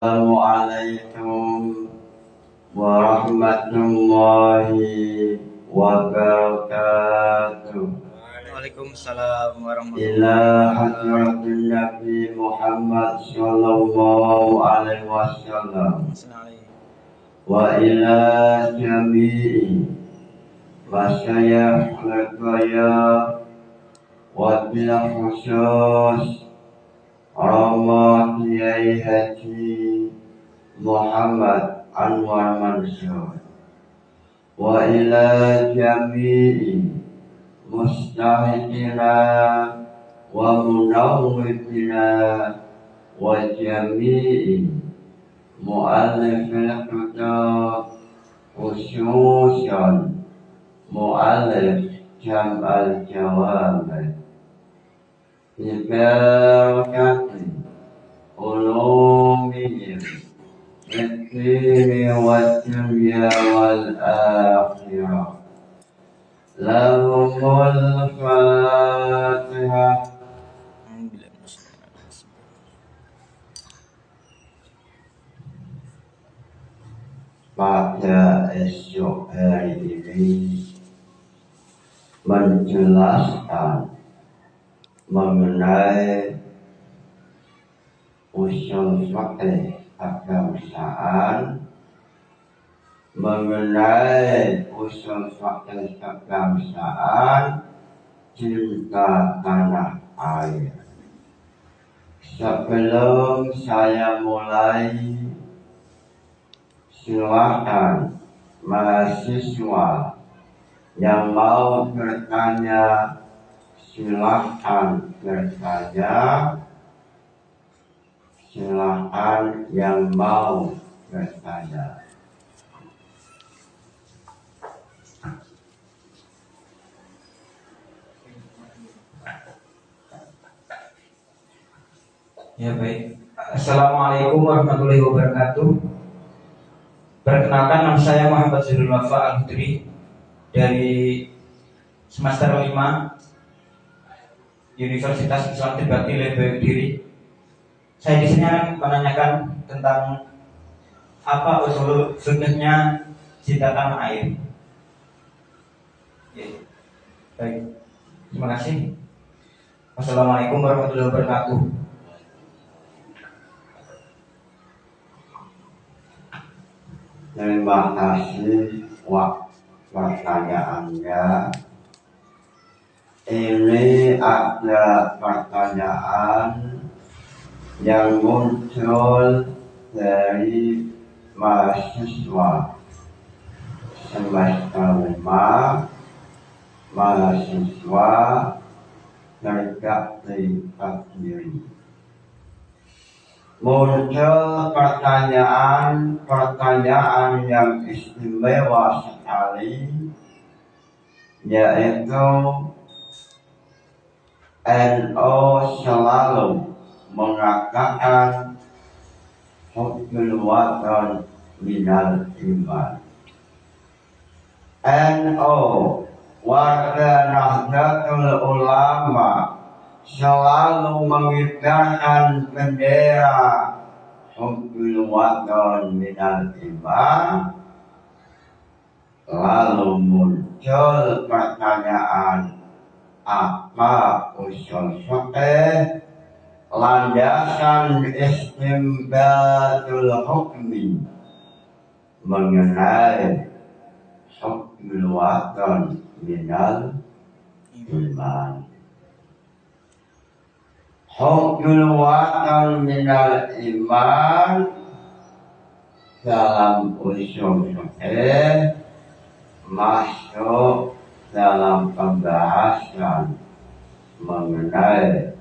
Assalamualaikum warahmatullahi wabarakatuh. Waalaikumsalam warahmatullahi Ila wabarakatuh. hadratin Nabi Muhammad sallallahu alaihi wasallam wa ila jami'i masyayikh al-qaya wa bil khusus Rama Kiai Haji Muhammad Anwar Mansur wa ila jami'i mustahidina wa munawwidina wa jami'i mu'allifil kitab khususan mu'allif Jam'al Jawami Ibarakati ulumihim Fid-dini wad-dunya wal-akhirah. Lahumul Fatihah. Pada esok hari ini menjelaskan mengenai usul fikih kebangsaan, mengenai usul fikih kebangsaan cinta tanah air. Sebelum saya mulai, silakan mahasiswa yang mau bertanya silahkan bertanya, silahkan yang mau bertanya. Ya baik. Assalamualaikum warahmatullahi wabarakatuh. Perkenalkan, nama saya Muhammad Zurul Wafa Al-Hudri dari semester 5 Universitas Islam Trisakti Lembang Kediri. Saya di sini akan menanyakan tentang apa usul fikihnya cinta tanah air. Ya. Baik, terima kasih. Wassalamualaikum warahmatullahi wabarakatuh. Terima kasih pertanyaannya. Ini ada pertanyaan yang muncul dari mahasiswa semester 5, mahasiswa Trisakti Kediri. Muncul pertanyaan yang istimewa sekali, yaitu NU selalu mengatakan hubbul watan minal iman. NU warga Nahdlatul Ulama selalu mengibarkan bendera hubbul watan minal iman. Lalu muncul pertanyaan, apa usul fikih landasan istinbatul hukmi mengenai hubbul watan minal iman. Hubbul watan minal iman dalam usul fikih masuk dalam pembahasan mengenai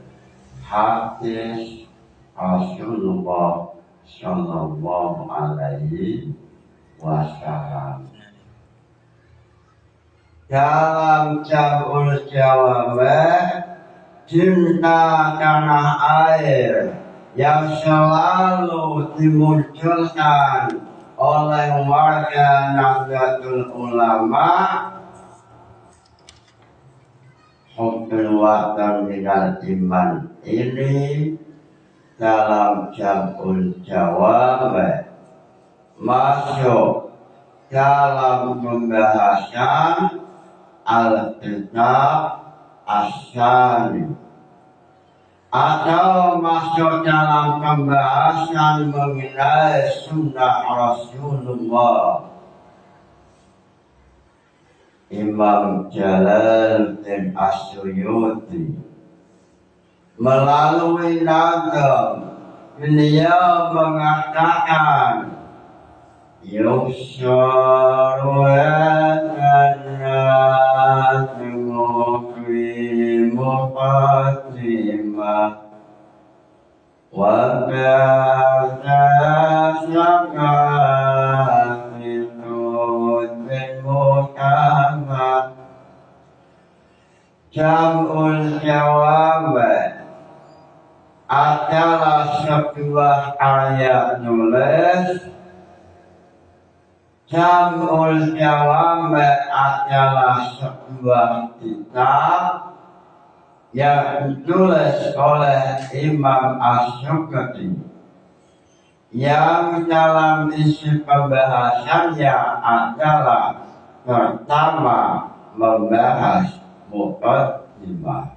hadis Rasulullah Sallallahu Alaihi Wasallam. Dalam Jam'ul Jawami, cinta tanah air yang selalu dimunculkan oleh warga Nahdlatul Ulama, hubbul watan minal iman ini dalam jamul jawab masuk dalam pembahasan Alkitab As-Sani atau masuk dalam pembahasan mengenai sunnah Rasulullah. Imam Jalaluddin As-Suyuti melalui nazam beliau mengatakan yusharu an-nas fi muqaddimah wa ba'da Jamul Jawab adalah sebuah karya nulis. Jamul Jawab adalah sebuah kitab yang ditulis oleh Imam As-Suyuti yang dalam isi pembahasannya adalah pertama membahas muqaddimah,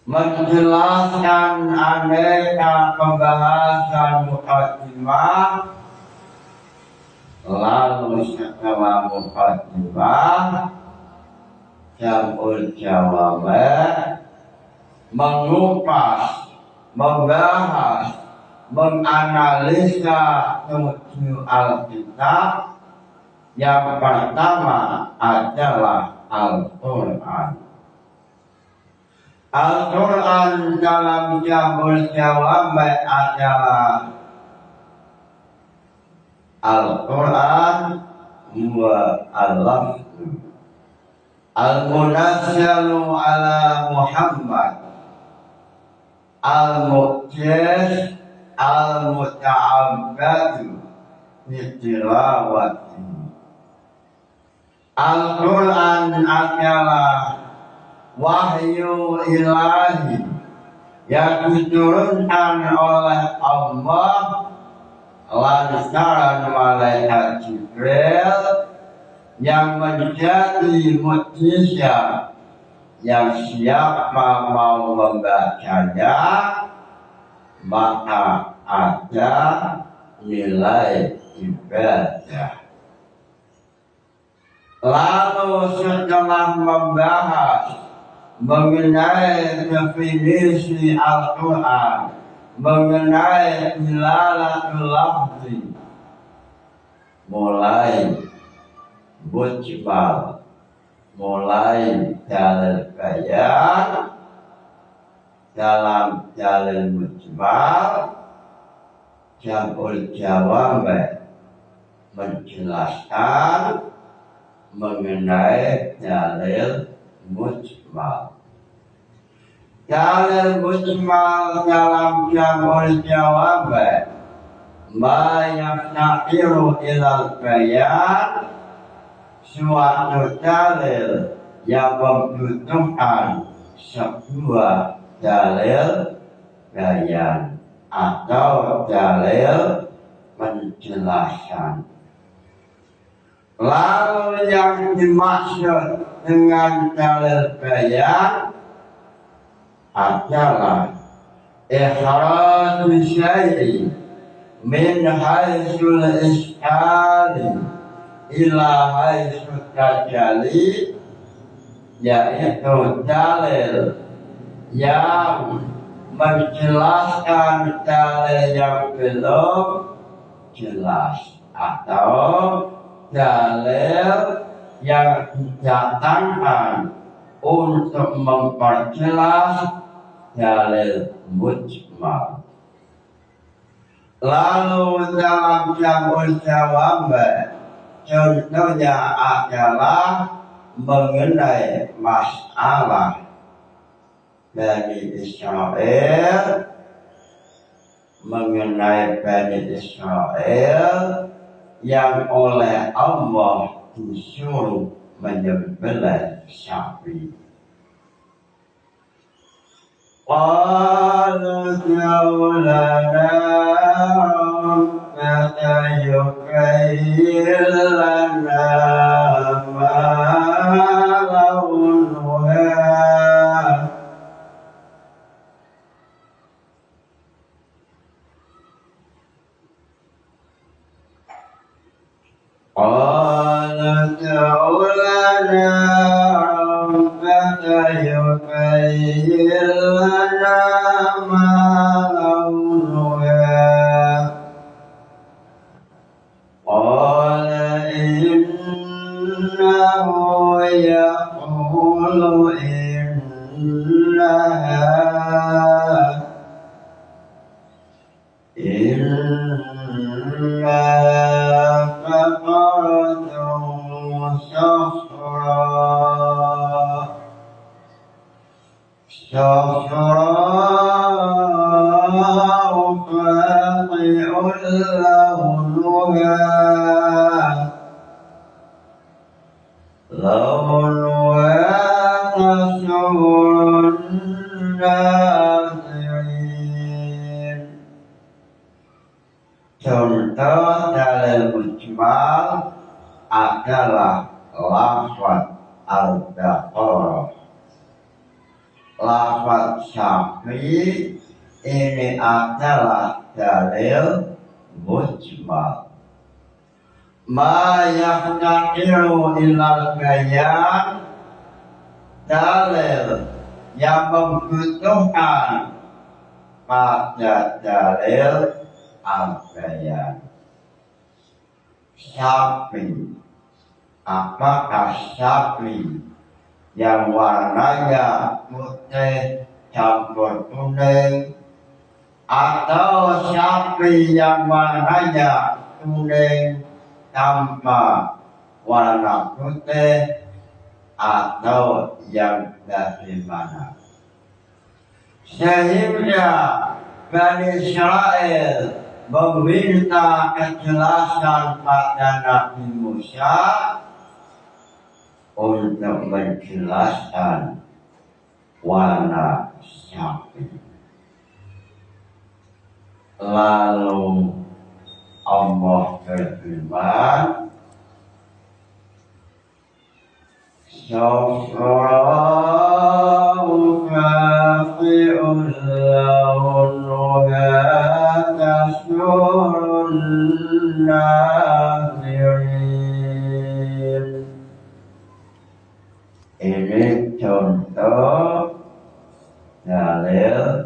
menjelaskan aneka pembahasan muqaddimah, lalu setelah muqaddimah Jamul Jawab mengupas, membahas, menganalisa 7 Alkitab. Yang pertama adalah Al-Quran. Al-Quran dalam Jamul Jawab adalah Al-Quran wa al-lafzu al-munazzalu ala Muhammad al-muqtas al-muta'abbadu bitilawati. Al-Quran adalah wahyu ilahi yang diturunkan oleh Allah lantaran malaikat Jibril yang menjadi mukjizat yang siapa mau membacanya maka ada nilai ibadah. Lalu setelah membahas mengenai definisi Al-Quran, mengenai dilalatul lafzi, mulai mujmal, mulai dalil bayan, dalam dalil mujmal, Jamul Jawab menjelaskan mengenai dalil mujmal. Dalil mujmal dalam Jamul Jawab ma yaftaqiru ilal bayan, suatu dalil yang membutuhkan sebuah dalil bayan atau dalil penjelasan. Lalu yang dimaksud dengan dalil bayan adalah ikhraj syai'i min haitsul iskali ila haitsul tajalli, yaitu dalil yang menjelaskan dalil yang belum jelas atau dalil yang didatangkan untuk memperjelas dalil mujmal. Lalu dalam Jamul Jawab contohnya adalah mengenai masalah Bani Israel, mengenai Bani Israel yang oleh Allah disuruh menyembelih sapi. qalu lana rabbaka yukayyir lana ma launuha قالت لنا ربك يبين لنا ما لونها قال إنه يقول إنها صفراء فاقع لونها تسر الناظرين. Contoh dalam mujmal adalah lafaz al-baqarah. Lafaz syafi ini adalah dalil mujmal. Ma yahtaqiru ilal bayan, dalil yang membutuhkan pada dalil al-bayan. Syafi, apakah syafi yang warnanya putih campur kuning atau syafi yang warnanya kuning tanpa warna putih atau yang bagaimana? Sehingga Bani Israel meminta kejelasan pada Nabi Musa untuk menjelaskan warna syafi. Lalu Allah berfirman, Safra'u faqi'un launuha tasurun nazirin. Ini contoh dalil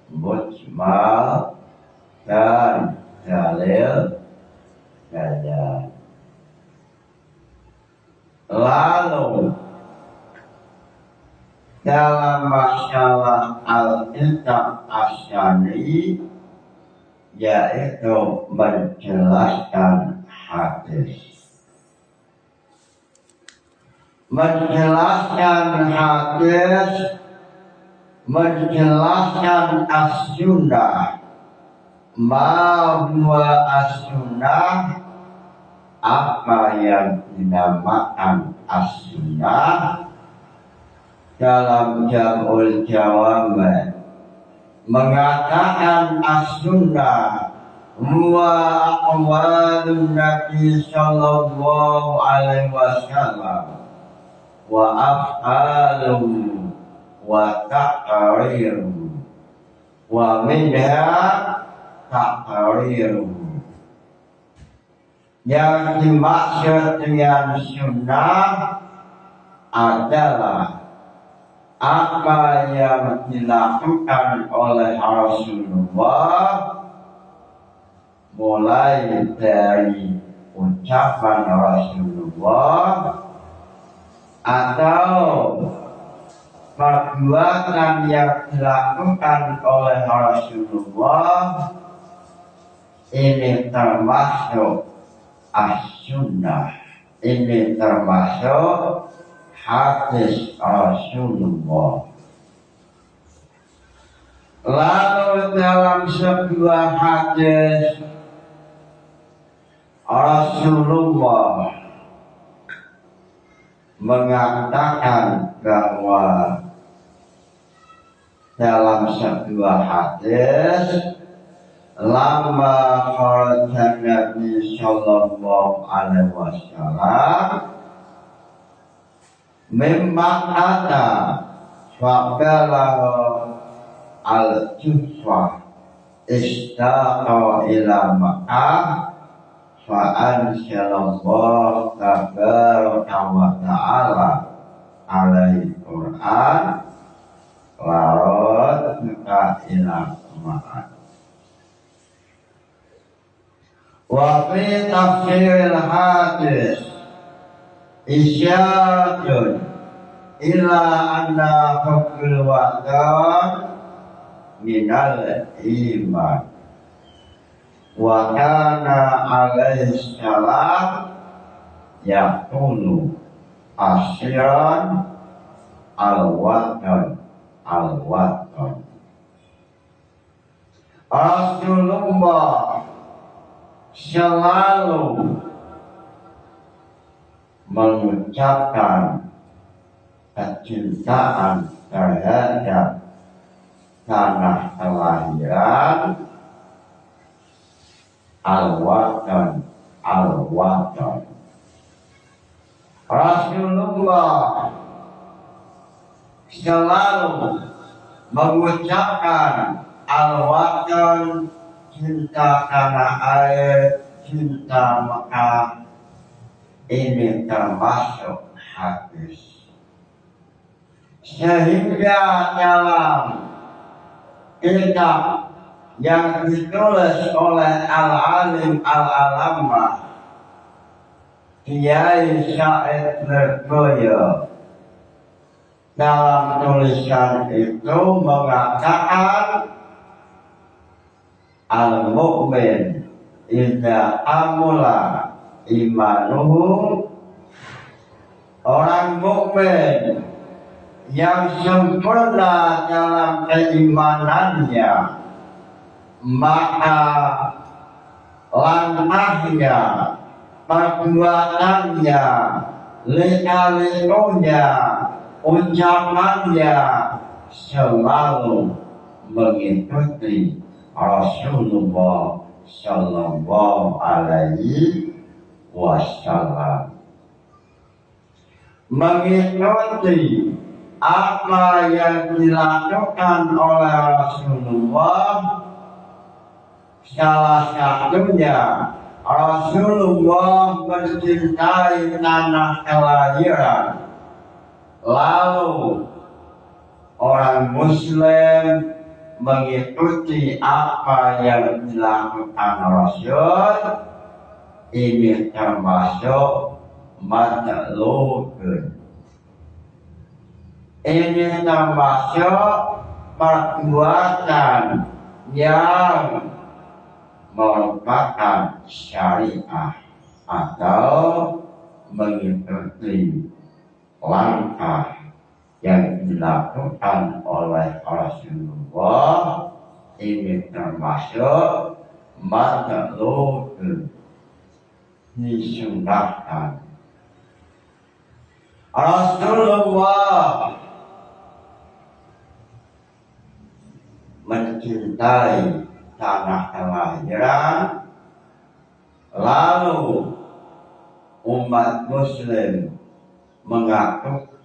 mujmal dan dalil bayan. Lalu dalam masalah al-kitab asyani, yaitu menjelaskan hadis. Menjelaskan hadis, menjelaskan as-sunnah. Ma huwa as-sunnah, apa yang dinamakan as-sunnah dalam Jam'ul Jawab mengatakan as-sunnah huwa aqwalun Nabi sallallahu alaihi wasallam wa af'alun wa taqrirun wa minha taqrirun. Yang dimaksud dengan sunnah adalah apa yang dilakukan oleh Rasulullah mulai dari ucapan Rasulullah atau perbuatan yang dilakukan oleh Rasulullah, ini termasuk as-sunnah, ini termasuk hadis Rasulullah. Lalu dalam sebuah hadis Rasulullah mengatakan bahwa dalam sebuah hadis lama kharaja Nabi sallallahu alaihi wasallam mimma ada faqala al-juffa istaqa ila Makkah fa anzalallahu tabaraka wa ta'ala alaihi Qur'an wa radka ila Makkah. Wa fi tafsiril hadis isyaratun ila anna hukul wa'dan minal iman wa kana alaihi salam yaqulu asyiran al-wa'dan al-wa'dan. Rasulullah selalu mengucapkan kecintaan terhadap tanah kelahiran al-watan al-watan. Rasulullah selalu mengucapkan al-watan, cinta tanah air, cinta Mekah. Ini termasuk hadis. Sehingga dalam kitab yang ditulis oleh Al-Alim Al-Alamah Kiai Said Lirboyo, dalam tulisan itu mengatakan al-mu'min idza amula imanuhu, orang mukmin yang sempurna dalam keimanannya, maka langkahnya, perbuatannya, lika-likunya, ucapannya selalu mengikuti Rasulullah sallallahu alaihi wasallam, mengikuti apa yang dilakukan oleh Rasulullah. Salah satunya Rasulullah mencintai tanah kelahiran, lalu orang Muslim mengikuti apa yang dilakukan Rasul. Ini termasuk matluqun. Ini termasuk perbuatan yang merupakan syariah atau mengikuti langkah yang dilakukan oleh Rasulullah. Ini termasuk matluqun, disunahkan. Rasulullah mencintai tanah kelahiran, lalu umat Muslim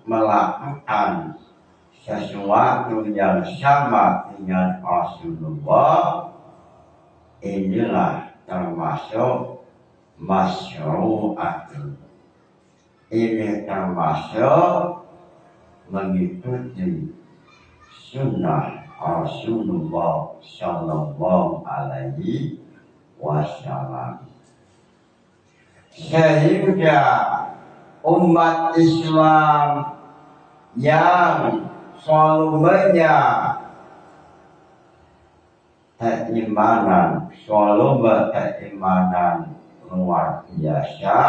melakukan sesuatu yang sama dengan Rasulullah. Inilah termasuk masyru'atun. Ini termasuk mengikuti sunnah Rasulullah sallallahu alaihi wasallam. Sehingga umat Islam yang volumenya keimanan, volume keimanan luar biasa,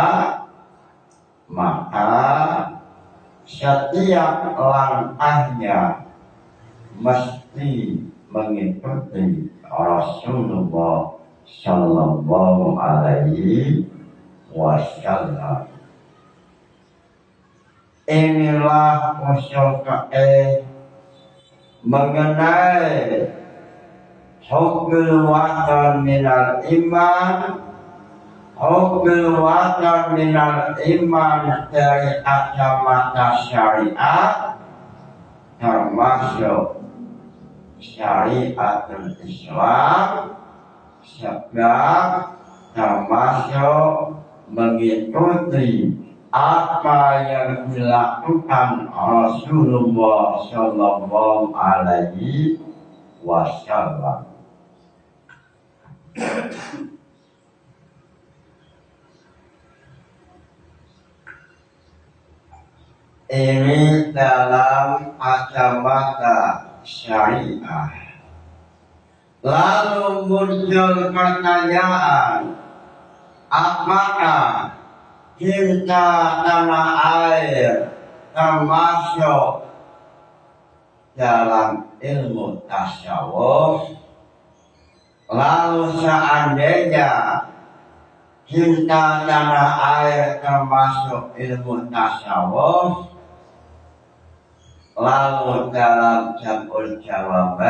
maka setiap langkahnya mesti mengikuti Rasulullah sallallahu alaihi wasallam. Inilah usul fiqh mengenai hukmul watan minal iman, hukmul watan minal iman dari kacamata syariat, termasuk syariatul Islam, sebab termasuk mengikuti apa yang dilakukan Rasulullah Sallallahu Alaihi Wasallam. Ini dalam kacamata syariah. Lalu muncul pertanyaan, apakah cinta tanah air termasuk dalam ilmu tasawuf? Lalu seandainya cinta tanah air termasuk ilmu tasawuf, lalu dalam jamul jawab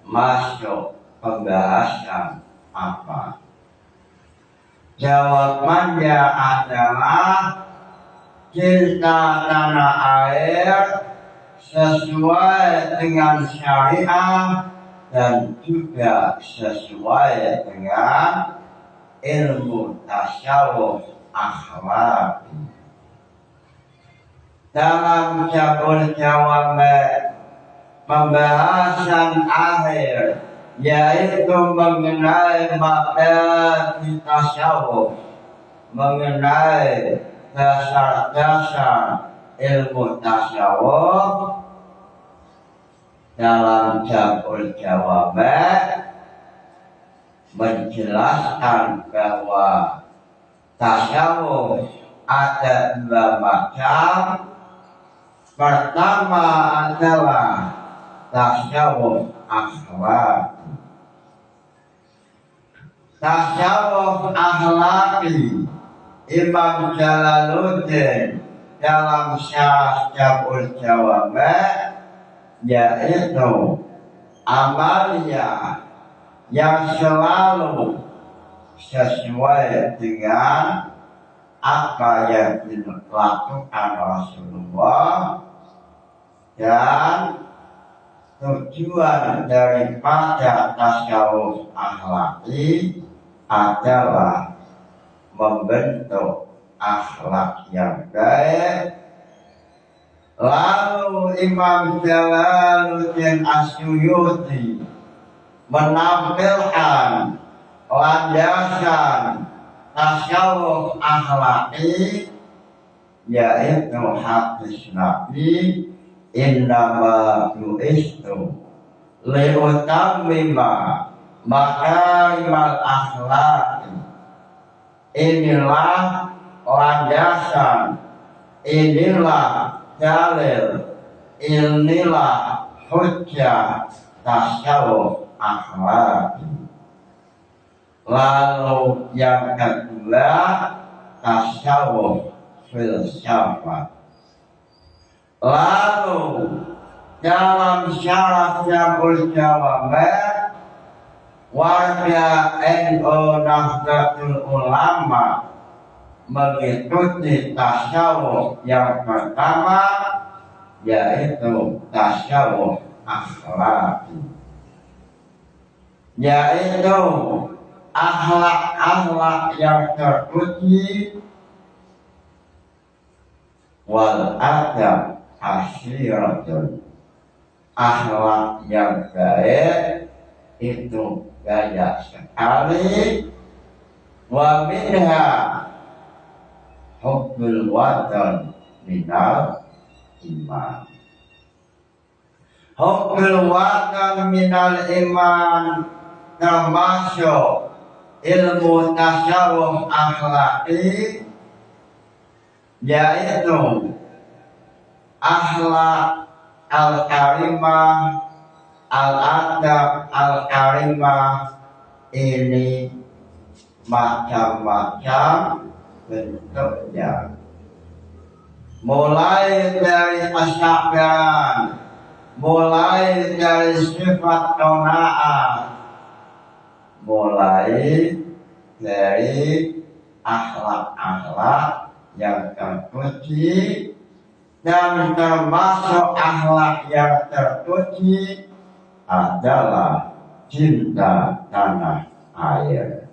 masuk pembahasan apa? Jawabannya adalah cinta tanah air sesuai dengan syariah dan juga sesuai dengan ilmu tasawuf akhlaki. Dalam jamul jawab pembahasan akhir yaitu mengenai materi tasawuf, mengenai dasar-dasar ilmu tasawuf. Dalam jamul jawab menjelaskan bahwa tasawuf ada dua macam. Pertama adalah tasawuf akhlaki. Tasawuf akhlaki, Imam Jalaluddin dalam syarah jamul jawab yaitu amalia yang selalu sesuai dengan apa yang dilakukan Rasulullah, dan tujuan daripada tasawuf akhlaki adalah membentuk akhlak yang baik. Lalu Imam Jalaluddin As-Suyuti menampilkan landasan tasawuf akhlaki, yaitu hadis Nabi, innama bu'istu liutammima makarimal akhlaki. Inilah landasan, inilah dalil, inilah hujjah tasawuf akhlaki. Lalu yang kedua, tasawuf filsafat. Lalu dalam syarah jamul jawab warga NU Nahdlatul Ulama mengikuti tasawuf yang pertama, yaitu tasawuf akhlaki, yaitu akhlak-akhlak yang terpuji, wal adab asyiratun, akhlak yang baik itu banyak sekali. Wa minha hubbul watan minal iman. Hubbul watan minal iman termasuk ilmu tasawuf akhlaki, yaitu akhlak al-karimah, al-adab al-karimah. Ini macam-macam bentuknya, mulai dari kesabaran, mulai dari sifat qanaah, mulai dari akhlak-akhlak yang terpuji, dan termasuk akhlak yang terpuji adalah cinta tanah air.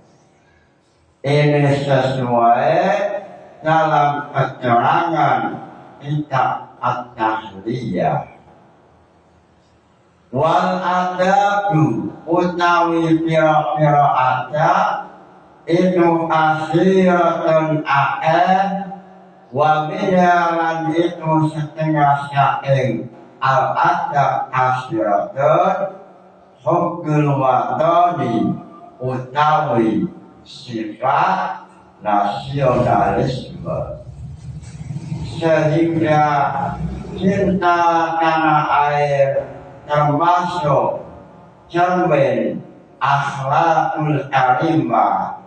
Ini sesuai dalam keterangan kitab At-Tahliyah. Wal adabu utawi pira-pira adab itu asiratun akeh, wa bidalan itu setengah saking al adab asiratun hukul wadoni utawi sifat nasionalisme, sehingga cinta tanah air termasuk cermin akhlakul karimah.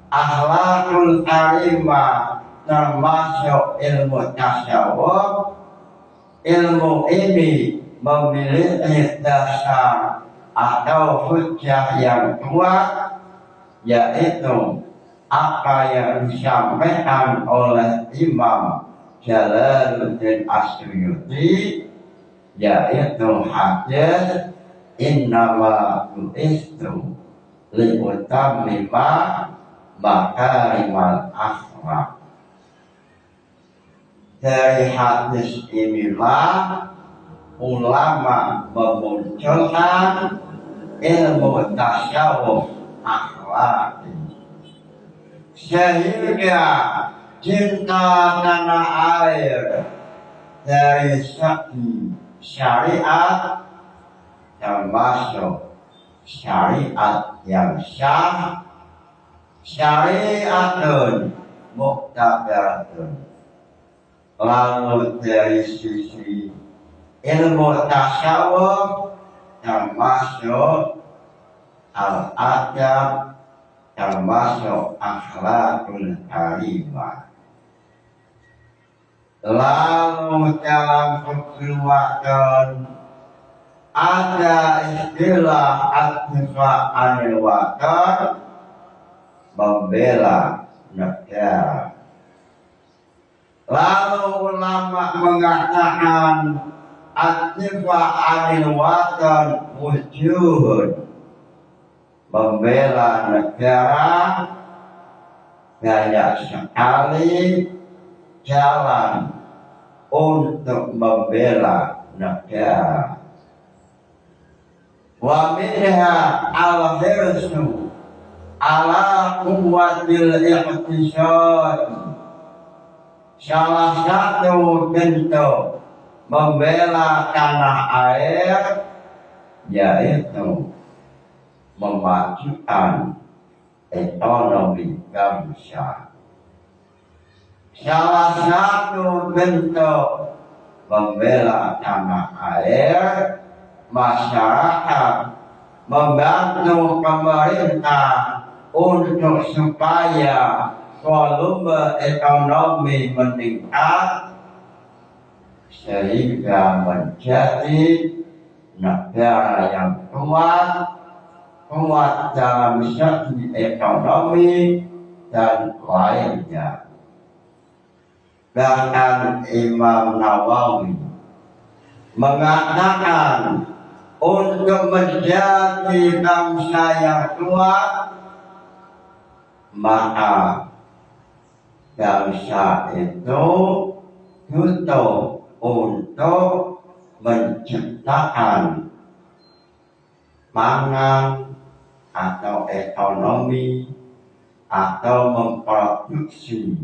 Akhlakul karimah termasuk ilmu tasawuf. Ilmu ini memiliki dasar atau hujjah yang kuat, yaitu apa yang disampaikan oleh Imam Jalaluddin As-Suyuti, yaitu hadis innama bu'istu liutammima makarimal akhlak. Dari hadis inilah ulama memunculkan ilmu tasawuf akhlak, sehingga cinta tanah air dari segi syariat termasuk syariat yang syah, syariatun muqtabaratun. Lalu dari sisi ilmu tasawuf termasuk al-adab, termasuk akhlakul karimah. Lalu dalam kekeluargaan ada istilah ad-difa anil watan, membela negara. Lalu ulama mengatakan ad-difa anil watan wujud, membela negara banyak sekali jalan untuk membela negara. Wa minha al-hirsu ala quwwatil iqtisad. Salah satu bentuk membela tanah air yaitu memajukan ekonomi bangsa. Salah satu bentuk membela tanah air, masyarakat membantu pemerintah untuk supaya volume ekonomi meningkat sehingga menjadi negara yang kuat dalam segi ekonomi dan lainnya. Bahkan Imam Nawawi mengatakan untuk menjadi bangsa yang kuat, maka bangsa itu butuh untuk menciptakan pangan atau ekonomi atau memproduksi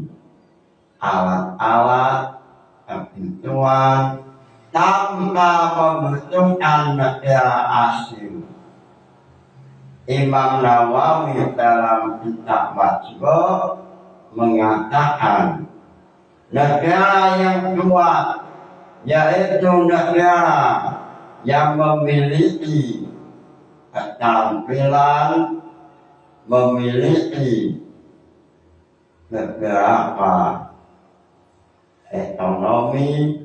alat-alat kebutuhan tanpa membutuhkan negara asing. Imam Nawawi dalam kitab Majmu' mengatakan negara yang kuat yaitu negara yang memiliki keterampilan, memiliki beberapa ekonomi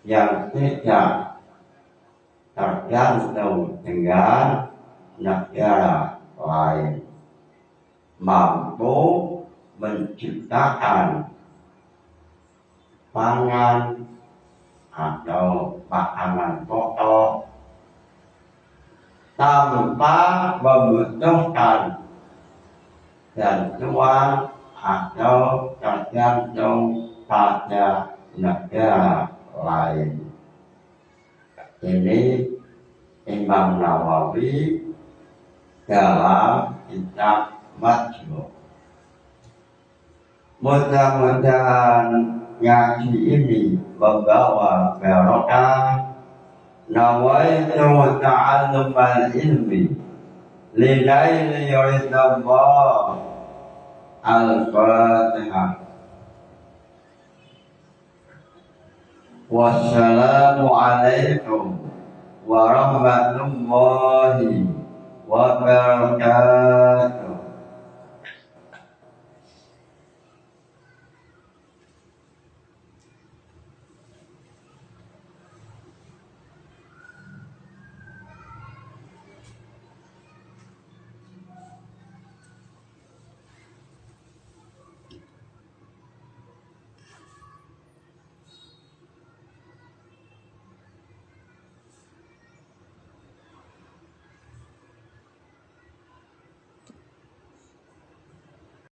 yang tidak tergantung dengan negara lain, mampu menciptakan pangan atau makanan pokok tanpa membutuhkan bantuan atau tergantung pada negara lain. Ini Imam Nawawi dalam kitab Majmu'. Mudah-mudahan ngaji ini membawa barokah. Nawaitu ta'allumal ilmi lilaili ridallah. Al-Fatihah. Wassalamualaikum warahmatullahi wabarakatuh.